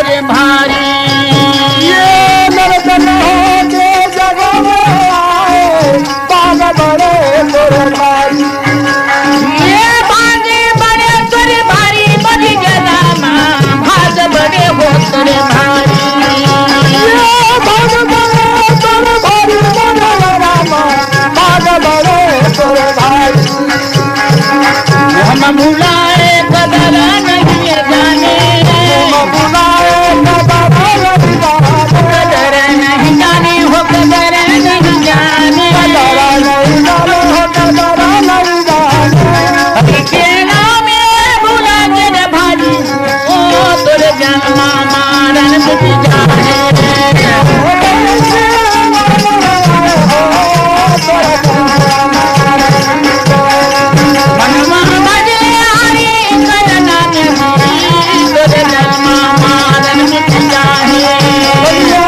तोरे भारी ये नरतन के जगह में आए बाग बड़े तोरे भारी ये बागे बड़े तोरे भारी बड़ी जगह भाग बड़े हो तोरे भारी ये बाग बड़े तोरे भारी बड़े रामा बाग बड़े तोरे भारी हम भुलाए कदर नहीं जाने बुलाए कदर नहीं जाने हो कदर नहीं जाने के नाम भुला के रे भारी ओ तोरे जन्म मारन मिट जाए मनवा बजे हरी करना में तोरे जन्म मारन मिट जाए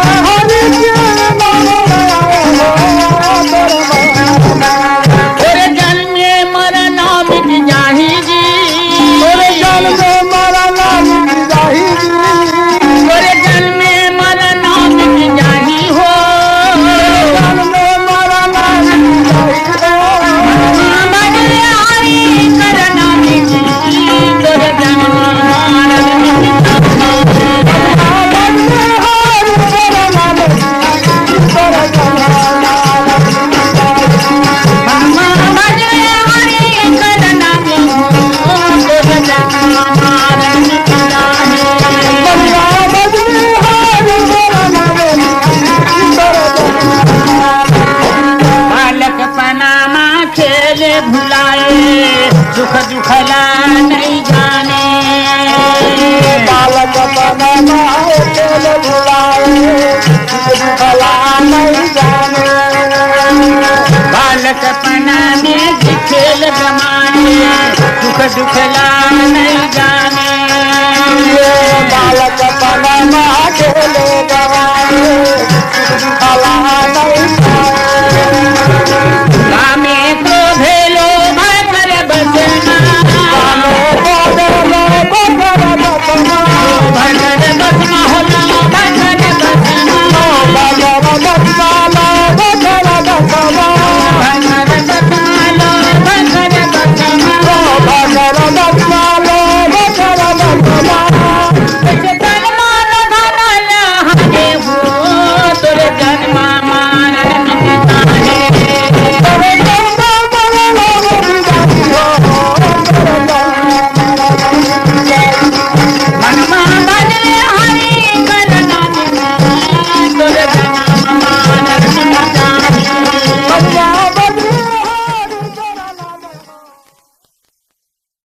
तोरे जन्म मरना मिट जाही जी तोरे जन्म मरना मिट जाही हो बजे हरी करना मिट तोरे जन्म मारन मिट बजे हरी करना तोरे जन्म मारन मिट बालक पनामा खेले भुलाए सुख दुखला नहीं जाने बालक बना खेल भुलाए भला नहीं जाने बालक पना में खेल गमाने सुख दुखला नहीं जाने बालक बना खेल गवाए भला